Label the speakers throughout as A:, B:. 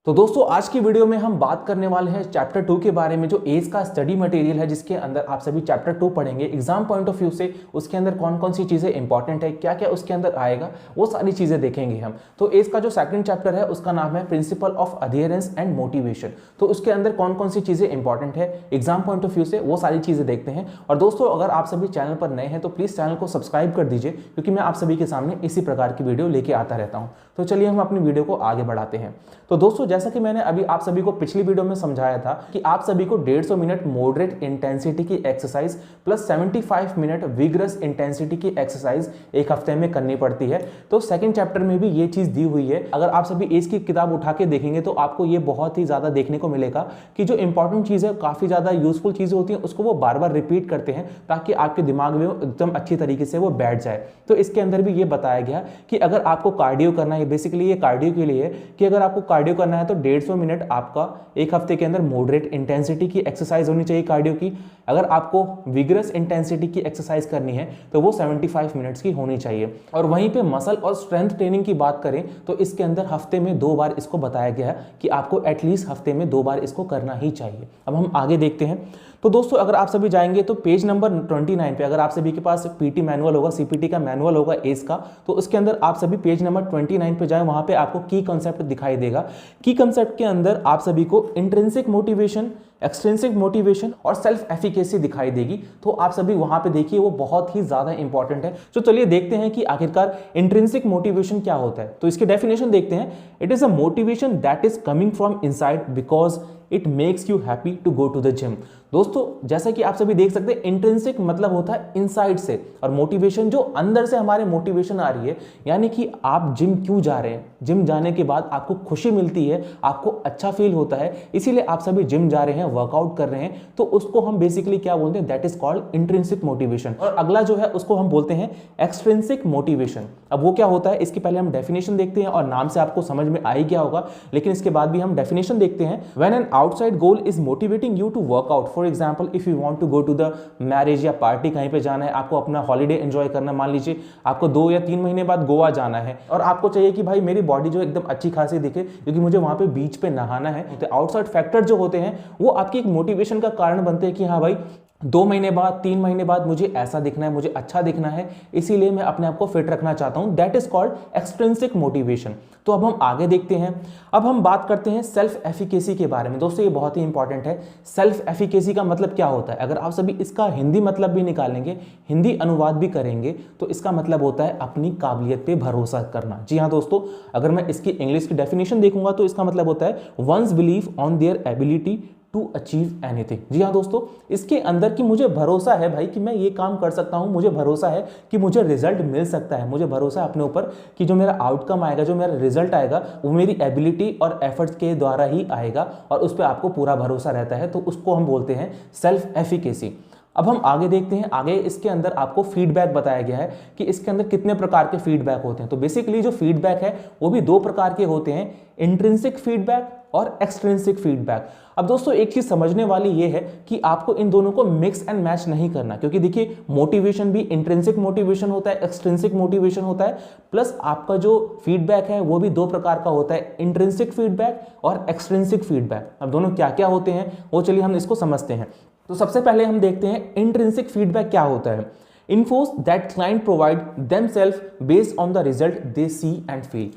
A: तो दोस्तों आज की वीडियो में हम बात करने वाले हैं चैप्टर 2 के बारे में, जो एज का स्टडी मटेरियल है, जिसके अंदर आप सभी चैप्टर 2 पढ़ेंगे एग्जाम पॉइंट ऑफ व्यू से। उसके अंदर कौन कौन सी चीजें इंपॉर्टेंट है, क्या क्या उसके अंदर आएगा, वो सारी चीजें देखेंगे हम। तो एज का जो सेकंड चैप्टर है उसका नाम है principle of adherence and motivation. तो उसके अंदर कौन कौन सी चीजें इंपॉर्टेंट है एग्जाम पॉइंट ऑफ व्यू से, वो सारी चीजें देखते हैं। और दोस्तों अगर आप सभी चैनल पर नए हैं तो प्लीज चैनल को सब्सक्राइब कर दीजिए, क्योंकि मैं आप सभी के सामने इसी प्रकार की वीडियो लेके आता रहता हूं। तो चलिए हम अपनी वीडियो को आगे बढ़ाते हैं। तो दोस्तों जैसा कि मैंने अभी आप सभी को पिछली वीडियो में समझाया था कि आप सभी को 150 मिनट मॉडरेट इंटेंसिटी की exercise plus 75 minute vigorous intensity की एक्सरसाइज एक हफ्ते में करनी पड़ती है। तो सेकंड चैप्टर में भी ये चीज दी हुई है। अगर आप सभी एज की किताब उठा के देखेंगे तो आपको ये बहुत ही ज्यादा देखने को मिलेगा कि जो इंपॉर्टेंट चीज है, काफी ज्यादा यूजफुल चीजें होती है, उसको वो बार बार रिपीट करते हैं ताकि आपके दिमाग में एकदम अच्छी तरीके से वो बैठ जाए। तो इसके अंदर भी ये बताया गया कि अगर आपको कार्डियो करना है, बेसिकली ये कार्डियो के लिए कि अगर आपको कार्डियो करना है तो 150 मिनट आपका एक हफ्ते के अंदर मॉडरेट इंटेंसिटी की एक्सरसाइज होनी चाहिए कार्डियो की। अगर आपको विगरस इंटेंसिटी की एक्सरसाइज करनी है तो वो 75 मिनट्स की होनी चाहिए। और वहीं पे मसल और स्ट्रेंथ ट्रेनिंग की बात करें तो इसके अंदर हफ्ते में 2 बार इसको बताया गया है कि आपको एटलीस्ट हफ्ते में 2 बार इसको करना ही चाहिए। अब हम आगे देखते हैं। तो दोस्तों अगर आप सभी जाएंगे तो पेज नंबर 29 पे, अगर आप सभी के पास पीटी मैनुअल होगा, सीपीटी का मैनुअल होगा एज का, तो उसके अंदर आप सभी पेज नंबर 29 पे जाएं। वहां पे आपको की कंसेप्ट दिखाई देगा। की कंसेप्ट के अंदर आप सभी को इंट्रिंसिक मोटिवेशन, एक्सट्रिंसिक मोटिवेशन और सेल्फ एफिकेसी दिखाई देगी। तो आप सभी वहां पे देखिए, वो बहुत ही ज्यादा इंपॉर्टेंट है। तो चलिए देखते हैं कि आखिरकार इंट्रिंसिक मोटिवेशन क्या होता है। तो इसकी डेफिनेशन देखते हैं। It is a motivation that is coming from inside because it makes you happy to go to the gym. दोस्तों जैसा कि आप सभी देख सकते हैं, इंट्रिंसिक मतलब होता है इनसाइड से, और मोटिवेशन जो अंदर से हमारे मोटिवेशन आ रही है, यानी कि आप जिम क्यों जा रहे हैं, जिम जाने के बाद आपको खुशी मिलती है, आपको अच्छा फील होता है, इसीलिए आप सभी जिम जा रहे हैं, वर्कआउट कर रहे हैं। तो उसको हम बेसिकली क्या बोलते हैं, that is called intrinsic motivation. और अगला जो है उसको हम बोलते हैं एक्सट्रिंसिक मोटिवेशन। अब वो क्या होता है, इसकी पहले हम डेफिनेशन देखते हैं, और नाम से आपको समझ में आ ही गया होगा, लेकिन इसके बाद भी हम डेफिनेशन देखते हैं। When an outside goal is motivating you to workout, for example if you want to go to the marriage या पार्टी, कहीं पे जाना है, आपको अपना हॉलीडे एंजॉय करना, मान लीजिए आपको 2 या 3 महीने बाद गोवा जाना है, और आपको चाहिए कि भाई मेरी बॉडी जो एकदम अच्छी खासी दिखे, क्योंकि मुझे वहां पे बीच पे नहाना है। तो आउटसाइड फैक्टर जो होते हैं वो आपकी एक मोटिवेशन का कारण बनते हैं कि हाँ भाई 2 महीने बाद, 3 महीने बाद मुझे ऐसा दिखना है, मुझे अच्छा दिखना है, इसीलिए मैं अपने आप को फिट रखना चाहता हूं। That is called extrinsic motivation. तो अब हम आगे देखते हैं। अब हम बात करते हैं सेल्फ एफिकेसी के बारे में। दोस्तों ये बहुत ही इंपॉर्टेंट है। सेल्फ एफिकेसी का मतलब क्या होता है, अगर आप सभी इसका हिंदी मतलब भी निकालेंगे, हिंदी अनुवाद भी करेंगे, तो इसका मतलब होता है अपनी काबिलियत पे भरोसा करना। जी हाँ दोस्तों, अगर मैं इसकी इंग्लिश की डेफिनेशन देखूंगा तो इसका मतलब होता है one's believe on their ability to achieve anything. जी हाँ दोस्तों, इसके अंदर कि मुझे भरोसा है भाई कि मैं ये काम कर सकता हूं, मुझे भरोसा है कि मुझे रिजल्ट मिल सकता है, मुझे भरोसा है अपने ऊपर कि जो मेरा आउटकम आएगा, जो मेरा रिजल्ट आएगा, वो मेरी एबिलिटी और एफर्ट्स के द्वारा ही आएगा, और उस पर आपको पूरा भरोसा रहता है। तो उसको हम बोलते हैं सेल्फ एफिकेसी। अब हम आगे देखते हैं। आगे इसके अंदर आपको फीडबैक बताया गया है कि इसके अंदर कितने प्रकार के फीडबैक होते हैं। तो बेसिकली जो फीडबैक है वो भी 2 प्रकार के होते हैं, इंट्रिंसिक फीडबैक और एक्सट्रिंसिक फीडबैक। अब दोस्तों एक चीज समझने वाली ये है कि आपको इन दोनों को मिक्स एंड मैच नहीं करना, क्योंकि देखिए मोटिवेशन भी इंट्रिंसिक मोटिवेशन होता है, एक्सट्रिंसिक मोटिवेशन होता है, प्लस आपका जो फीडबैक है वो भी 2 प्रकार का होता है, इंट्रिंसिक फीडबैक और एक्सट्रिंसिक फीडबैक। अब दोनों क्या क्या होते हैं वो चलिए हम इसको समझते हैं। तो सबसे पहले हम देखते हैं इंट्रिंसिक फीडबैक क्या होता है। Informs that client provide themselves based on the result they see and feel.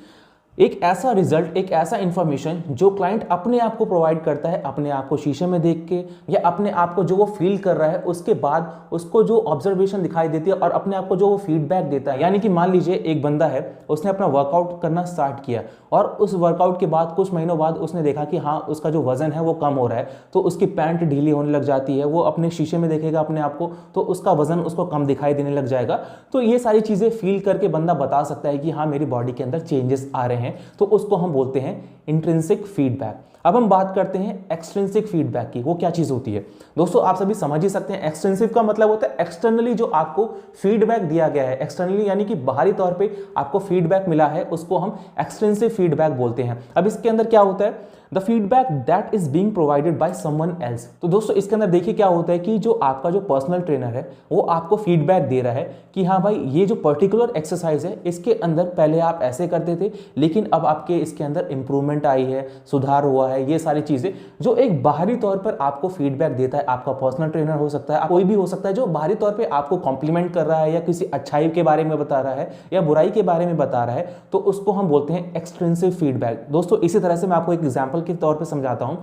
A: एक ऐसा रिजल्ट, एक ऐसा इंफॉर्मेशन जो क्लाइंट अपने आप को प्रोवाइड करता है, अपने आप को शीशे में देख के, या अपने आप को जो वो फील कर रहा है उसके बाद उसको जो ऑब्जर्वेशन दिखाई देती है, और अपने आप को जो वो फीडबैक देता है। यानी कि मान लीजिए एक बंदा है, उसने अपना वर्कआउट करना स्टार्ट किया, और उस वर्कआउट के बाद कुछ महीनों बाद उसने देखा कि हाँ उसका जो वजन है वो कम हो रहा है, तो उसकी पैंट ढीली होने लग जाती है, वो अपने शीशे में देखेगा अपने आप को, तो उसका वजन उसको कम दिखाई देने लग जाएगा। तो ये सारी चीजें फील करके बंदा बता सकता है कि हाँ मेरी बॉडी के अंदर चेंजेस आ रहे हैं। तो उसको हम बोलते हैं इंट्रिंसिक फीडबैक। अब हम बात करते हैं एक्सट्रिंसिक फीडबैक की। वो क्या चीज होती है दोस्तों, आप सभी समझ ही सकते हैं। एक्सट्रिंसिक का मतलब होता है एक्सटर्नली जो आपको फीडबैक दिया गया है, एक्सटर्नली यानी कि बाहरी तौर पे आपको फीडबैक मिला है, उसको हम एक्सट्रिंसिक फीडबैक बोलते हैं। अब इसके अंदर क्या होता है, the feedback that is being provided by someone else. तो दोस्तों इसके अंदर देखिए क्या होता है कि जो आपका जो पर्सनल ट्रेनर है वो आपको फीडबैक दे रहा है कि हाँ भाई ये जो पर्टिकुलर एक्सरसाइज है इसके अंदर पहले आप ऐसे करते थे लेकिन अब आपके इसके अंदर इंप्रूवमेंट आई है, सुधार हुआ है, ये सारी चीजें जो एक बाहरी तौर पर आपको फीडबैक देता है। आपका पर्सनल ट्रेनर हो सकता है, कोई भी हो सकता है, जो बाहरी तौर पर आपको कॉम्प्लीमेंट कर रहा है या किसी अच्छाई के बारे में बता रहा है या बुराई के बारे में बता रहा है, तो उसको हम बोलते हैं एक्सट्रिंसिक फीडबैक। दोस्तों इसी तरह से मैं आपको एक एग्जाम्पल के तौर पर समझाता हूं।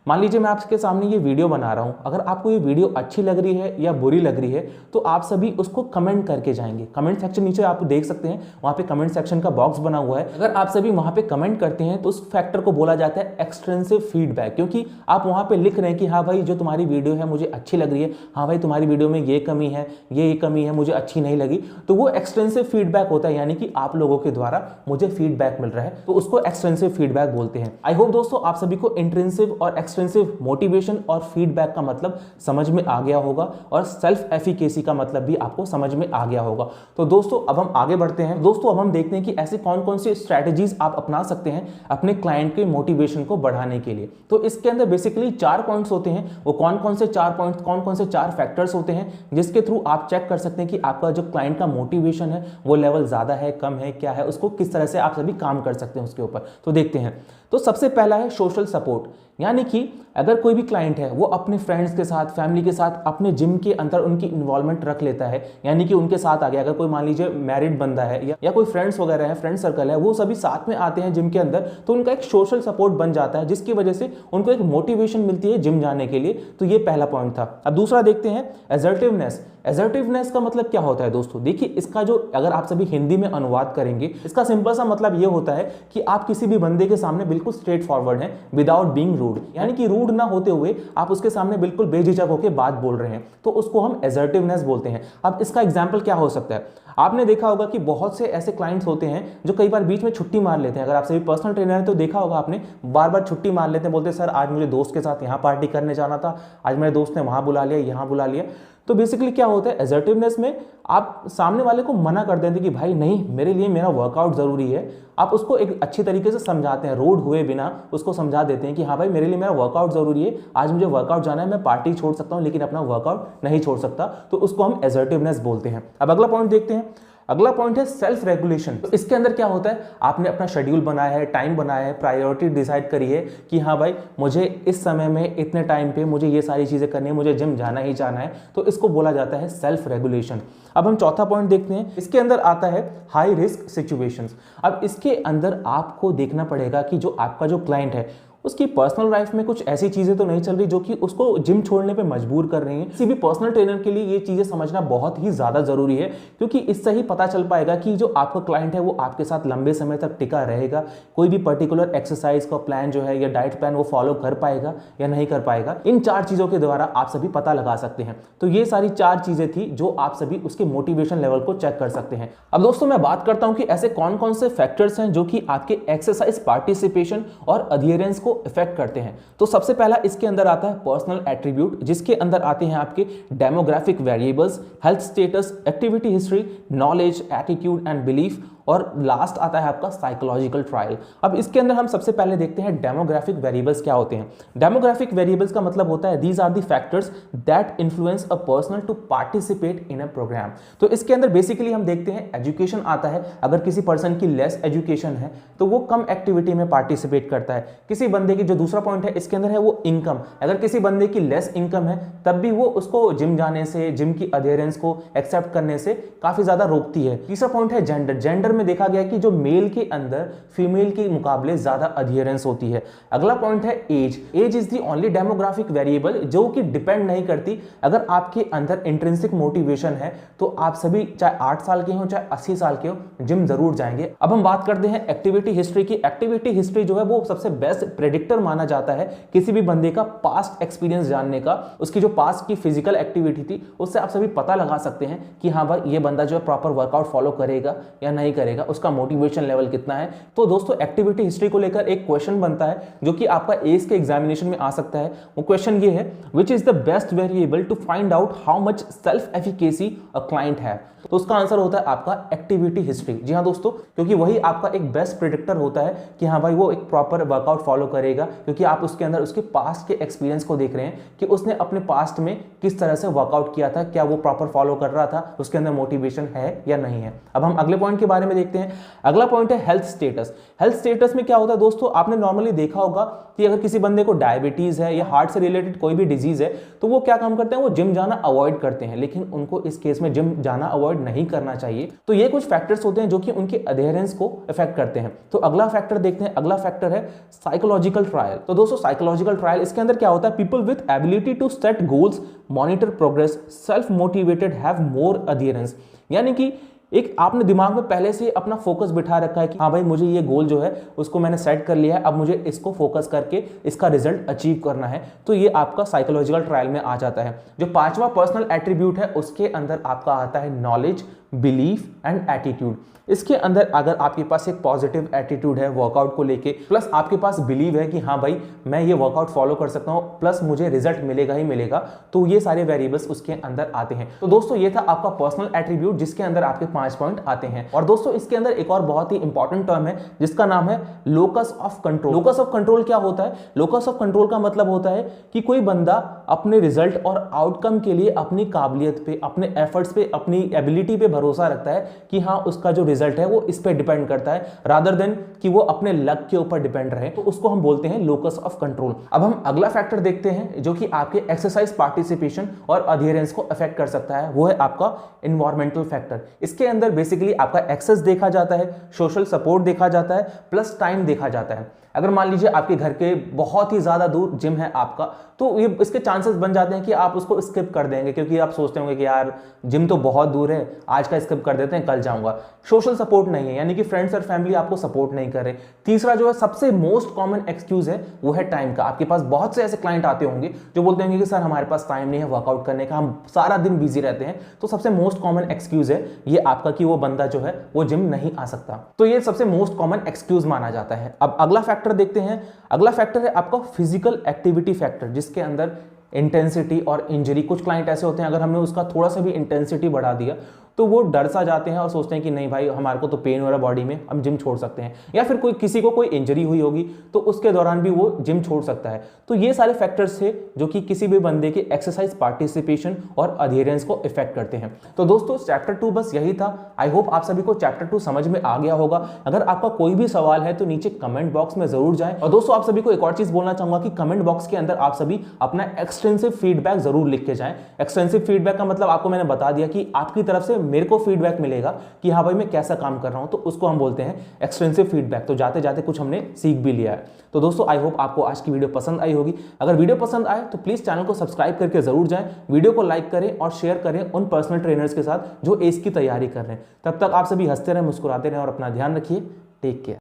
A: मान लीजिए मैं आपके सामने ये वीडियो बना रहा हूं, अगर आपको ये वीडियो अच्छी लग रही है या बुरी लग रही है तो आप सभी उसको कमेंट करके जाएंगे। कमेंट सेक्शन नीचे आप देख सकते हैं, वहां पे कमेंट सेक्शन का बॉक्स बना हुआ है। अगर आप सभी वहां पे कमेंट करते हैं तो उस फैक्टर को बोला जाता है एक्सट्रिंसिक फीडबैक, क्योंकि आप वहां पे लिख रहे हैं कि हाँ भाई जो तुम्हारी वीडियो है मुझे अच्छी लग रही है, हाँ भाई तुम्हारी वीडियो में ये कमी है, ये कमी है, मुझे अच्छी नहीं लगी। तो वो एक्सट्रिंसिक फीडबैक होता है, यानी कि आप लोगों के द्वारा मुझे फीडबैक मिल रहा है, तो उसको एक्सट्रिंसिक फीडबैक बोलते हैं। आई होप दोस्तों आप सभी को इंट्रिंसिक और एक्सट्रिंसिक मोटिवेशन और फीडबैक का मतलब समझ में आ गया होगा और सेल्फ एफिकेसी का मतलब भी आपको समझ में आ गया होगा। तो दोस्तों अब हम आगे बढ़ते हैं। दोस्तों अब हम देखते हैं कि ऐसे कौन कौन सी स्ट्रैटेजीज आप अपना सकते हैं अपने क्लाइंट के मोटिवेशन को बढ़ाने के लिए। तो इसके अंदर बेसिकली 4 पॉइंट्स होते हैं। वो कौन कौन से 4 पॉइंट्स, कौन कौन से 4 फैक्टर्स होते हैं जिसके थ्रू आप चेक कर सकते हैं कि आपका जो क्लाइंट का मोटिवेशन है वो लेवल ज्यादा है, कम है, क्या है, उसको किस तरह से आप सभी काम कर सकते हैं उसके ऊपर। तो देखते हैं। तो सबसे पहला है सोशल सपोर्ट, यानी कि अगर कोई भी क्लाइंट है वो अपने फ्रेंड्स के साथ, फैमिली के साथ अपने जिम के अंदर उनकी इन्वॉल्वमेंट रख लेता है, यानी कि उनके साथ आ गया। अगर कोई मान लीजिए मैरिड बंदा है या कोई फ्रेंड्स वगैरह है, फ्रेंड सर्कल है, वो सभी साथ में आते हैं जिम के अंदर, तो उनका एक सोशल सपोर्ट बन जाता है जिसकी वजह से उनको एक मोटिवेशन मिलती है जिम जाने के लिए। तो ये पहला पॉइंट था। अब दूसरा देखते हैं असर्टिवनेस। असर्टिवनेस का मतलब क्या होता है दोस्तों, देखिए इसका जो अगर आप सभी हिंदी में अनुवाद करेंगे, इसका सिंपल सा मतलब ये होता है कि आप किसी भी बंदे के सामने बिल्कुल स्ट्रेट फॉरवर्ड हैं विदाउट बीइंग रूड, यानी कि रूड ना होते हुए आप उसके सामने बिल्कुल बेझिझक होकर बात बोल रहे हैं, तो उसको हम असर्टिवनेस बोलते हैं। अब इसका एग्जाम्पल क्या हो सकता है, आपने देखा होगा कि बहुत से ऐसे क्लाइंट्स होते हैं जो कई बार बीच में छुट्टी मार लेते हैं। अगर आप सभी पर्सनल ट्रेनर हैं तो देखा होगा आपने, बार बार छुट्टी मार लेते हैं, बोलते हैं सर आज मुझे दोस्त के साथ यहाँ पार्टी करने जाना था, आज मेरे दोस्त ने वहां बुला लिया, यहाँ बुला लिया। तो बेसिकली क्या होता है, असर्टिवनेस में आप सामने वाले को मना कर देते कि भाई नहीं, मेरे लिए मेरा वर्कआउट जरूरी है। आप उसको एक अच्छी तरीके से समझाते हैं, रोड हुए बिना उसको समझा देते हैं कि हाँ भाई मेरे लिए मेरा वर्कआउट जरूरी है, आज मुझे वर्कआउट जाना है, मैं पार्टी छोड़ सकता हूं लेकिन अपना वर्कआउट नहीं छोड़ सकता। तो उसको हम असर्टिवनेस बोलते हैं। अब अगला पॉइंट देखते हैं। अगला पॉइंट है सेल्फ रेगुलेशन। तो इसके अंदर क्या होता है, आपने अपना शेड्यूल बनाया है, टाइम बनाया है, प्रायोरिटी डिसाइड करी है कि हाँ भाई मुझे इस समय में इतने टाइम पे मुझे ये सारी चीजें करनी है, मुझे जिम जाना ही जाना है, तो इसको बोला जाता है सेल्फ रेगुलेशन। अब हम चौथा पॉइंट देखते हैं। इसके अंदर आता है हाई रिस्क सिचुएशंस। अब इसके अंदर आपको देखना पड़ेगा कि जो आपका जो क्लाइंट है उसकी पर्सनल लाइफ में कुछ ऐसी चीजें तो नहीं चल रही जो कि उसको जिम छोड़ने पे मजबूर कर रही हैं। किसी भी पर्सनल ट्रेनर के लिए ये चीजें समझना बहुत ही ज्यादा जरूरी है, क्योंकि इससे ही पता चल पाएगा कि जो आपका क्लाइंट है वो आपके साथ लंबे समय तक टिका रहेगा, कोई भी पर्टिकुलर एक्सरसाइज का प्लान जो है या डाइट प्लान वो फॉलो कर पाएगा या नहीं कर पाएगा। इन 4 चीजों के द्वारा आप सभी पता लगा सकते हैं। तो ये सारी 4 चीजें थी जो आप सभी उसके मोटिवेशन लेवल को चेक कर सकते हैं। अब दोस्तों मैं बात करता हूं कि ऐसे कौन कौन से फैक्टर्स हैं जो कि आपके एक्सरसाइज पार्टिसिपेशन और अडियरेंस को इफेक्ट करते हैं। तो सबसे पहला इसके अंदर आता है पर्सनल एट्रीब्यूट, जिसके अंदर आते हैं आपके demographic variables, health status, activity history, knowledge, attitude and belief, और लास्ट आता है आपका साइकोलॉजिकल ट्रायल। अब इसके अंदर हम सबसे पहले देखते हैं डेमोग्राफिक वेरिएबल्स क्या होते हैं। डेमोग्राफिक वेरिएबल्स का मतलब होता है these are the factors that influence a person to participate in a program. तो इसके अंदर बेसिकली हम देखते हैं एजुकेशन आता है। अगर किसी पर्सन की लेस एजुकेशन है तो वो कम एक्टिविटी में पार्टिसिपेट करता है। किसी बंदे की जो दूसरा पॉइंट है इसके अंदर है वो इनकम। अगर किसी बंदे की लेस इनकम है तब भी वो उसको जिम जाने से, जिम की अधेरेंस को एक्सेप्ट करने से काफी ज्यादा रोकती है। तीसरा पॉइंट है जेंडर। जेंडर में देखा गया कि जो मेल के अंदर फीमेल के मुकाबले ज्यादा अधेरेंस होती है। अगला पॉइंट है age. Age is the only demographic variable जो कि डिपेंड नहीं करती। अगर आपके अंदर इंट्रिंसिक मोटिवेशन है तो आप सभी चाहे 8 साल के हो चाहे 80 साल के हो जिम जरूर जाएंगे। अब हम बात करते हैं एक्टिविटी हिस्ट्री की। एक्टिविटी हिस्ट्री जो है वो सबसे बेस्ट प्रेडिक्टर माना जाता है किसी भी बंदे का पास्ट एक्सपीरियंस जानने का। उसकी जो पास्ट की फिजिकल एक्टिविटी थी उससे आप सभी पता लगा सकते हैं कि हाँ भाई ये बंदा जो है प्रॉपर वर्कआउट फॉलो करेगा या नहीं करेगा। करेगा, उसका मोटिवेशन लेवल कितना है। तो दोस्तों एक्टिविटी हिस्ट्री को लेकर एक क्वेश्चन बनता है जो कि आपका एस के एग्जामिनेशन में आ सकता है। वो क्वेश्चन ये है, which is the best variable to find out how much self efficacy a client है। तो उसका आंसर होता है आपका एक्टिविटी हिस्ट्री। जी हाँ दोस्तों, क्योंकि वही आपका एक बेस्ट प्रिडिक्टर होता है कि हाँ भाई वो एक प्रॉपर वर्कआउट फॉलो करेगा, क्योंकि आप उसके अंदर उसके पास्ट के एक्सपीरियंस को देख रहे हैं कि उसने अपने पास्ट में किस तरह से वर्कआउट किया था, क्या वो प्रॉपर फॉलो कर रहा था, उसके अंदर मोटिवेशन है या नहीं है। अब हम अगले पॉइंट के बारे में देखते हैं। अगला पॉइंट है हेल्थ स्टेटस। हेल्थ स्टेटस में क्या होता है दोस्तों, आपने नॉर्मली देखा होगा कि अगर किसी बंदे को डायबिटीज है या हार्ट से रिलेटेड कोई भी डिजीज है तो वो क्या काम करते हैं, वो जिम जाना अवॉइड करते हैं, लेकिन उनको इस केस में जिम जाना अवॉइड नहीं करना चाहिए। तो ये कुछ फैक्टर्स होते हैं जो कि उनके अधेरेंस को इफेक्ट करते हैं। तो अगला फैक्टर देखते हैं। अगला फैक्टर है साइकोलॉजिकल ट्रायल। तो दोस्तों साइकोलॉजिकल ट्रायल, इसके अंदर क्या होता है, people with ability to set goals, monitor progress, self motivated have more adherence. यानी कि एक आपने दिमाग में पहले से अपना फोकस बिठा रखा है कि हाँ भाई मुझे ये गोल जो है उसको मैंने सेट कर लिया है, अब मुझे इसको फोकस करके इसका रिजल्ट अचीव करना है। तो ये आपका साइकोलॉजिकल ट्रायल में आ जाता है। जो पांचवा पर्सनल एट्रीब्यूट है उसके अंदर आपका आता है नॉलेज, बिलीफ एंड एटीट्यूड। इसके अंदर अगर आपके पास एक पॉजिटिव एटीट्यूड है वर्कआउट को लेके, प्लस आपके पास बिलीव है कि हाँ भाई मैं ये वर्कआउट फॉलो कर सकता हूँ, प्लस मुझे रिजल्ट मिलेगा ही मिलेगा, तो ये सारे वेरिएबल्स उसके अंदर आते हैं। तो दोस्तों ये था आपका पर्सनल एट्रीब्यूट जिसके अंदर आपके 5 पॉइंट आते हैं। और दोस्तों इसके अंदर एक और बहुत ही इंपॉर्टेंट टर्म है जिसका नाम है locus of control. Locus of control क्या होता है? लोकस ऑफ कंट्रोल का मतलब होता है कि कोई बंदा अपने रिजल्ट और आउटकम के लिए अपनी काबिलियत पे, अपने एफर्ट्स पे, अपनी एबिलिटी पे भरोसा रखता है कि हाँ उसका जो रिजल्ट है वो इस पे डिपेंड करता है, रादर देन कि वो अपने लक के ऊपर डिपेंड रहे। तो उसको हम बोलते हैं लोकस ऑफ कंट्रोल। अब हम अगला फैक्टर देखते हैं जो कि आपके एक्सरसाइज पार्टिसिपेशन और अधेरेंस को अफेक्ट कर सकता है, वो है आपका एनवायरमेंटल फैक्टर। इसके अंदर बेसिकली आपका एक्सेस देखा जाता है, सोशल सपोर्ट देखा जाता है, प्लस टाइम देखा जाता है। अगर मान लीजिए आपके घर के बहुत ही ज्यादा दूर जिम है आपका, तो ये इसके चांसेस बन जाते हैं कि आप उसको स्किप कर देंगे, क्योंकि आप सोचते होंगे कि यार जिम तो बहुत दूर है, आज का स्किप कर देते हैं, कल जाऊंगा। सोशल सपोर्ट नहीं है, यानी कि फ्रेंड्स और फैमिली आपको सपोर्ट नहीं कर रहे। तीसरा जो है सबसे मोस्ट कॉमन एक्सक्यूज है वो है टाइम का। आपके पास बहुत से ऐसे क्लाइंट आते होंगे जो बोलते होंगे कि सर हमारे पास टाइम नहीं है वर्कआउट करने का, हम सारा दिन बिजी रहते हैं। तो सबसे मोस्ट कॉमन एक्सक्यूज है ये आपका कि वो बंदा जो है वो जिम नहीं आ सकता। तो ये सबसे मोस्ट कॉमन एक्सक्यूज माना जाता है। अब अगला फैक्टर देखते हैं। अगला फैक्टर है आपका फिजिकल एक्टिविटी फैक्टर, जिसके अंदर इंटेंसिटी और इंजरी। कुछ क्लाइंट ऐसे होते हैं अगर हमने उसका थोड़ा सा भी इंटेंसिटी बढ़ा दिया तो वो डर सा जाते हैं और सोचते हैं कि नहीं भाई हमारे को तो पेन हो रहा है बॉडी में, हम जिम छोड़ सकते हैं। या फिर किसी को कोई इंजरी हुई होगी तो उसके दौरान भी वो जिम छोड़ सकता है। तो ये सारे फैक्टर्स थे जो कि किसी भी बंदे के एक्सरसाइज पार्टिसिपेशन और अधेरेंस को इफेक्ट करते हैं। तो दोस्तों चैप्टर 2 बस यही था। आई होप आप सभी को चैप्टर 2 समझ में आ गया होगा। अगर आपका कोई भी सवाल है तो नीचे कमेंट बॉक्स में जरूर जाएं। और दोस्तों आप सभी को एक और चीज बोलना चाहूंगा कि कमेंट बॉक्स के अंदर आप सभी अपना एक्सटेंसिव फीडबैक जरूर लिख के जाएं। एक्सटेंसिव फीडबैक का मतलब आपको मैंने बता दिया कि आपकी तरफ से मेरे को फीडबैक मिलेगा कि हाँ भाई मैं कैसा काम कर रहा हूं, तो उसको हम बोलते हैं एक्सटेंसिव फीडबैक। तो जाते जाते कुछ हमने सीख भी लिया है। तो दोस्तों आई होप आपको आज की वीडियो पसंद आई होगी। अगर वीडियो पसंद आए तो प्लीज चैनल को सब्सक्राइब करके जरूर जाएं, वीडियो को लाइक करें और शेयर करें उन पर्सनल ट्रेनर्स के साथ जो एस की तैयारी कर रहे हैं। तब तक आप सभी हंसते रहें, मुस्कुराते रहें और अपना ध्यान रखिए। Take care.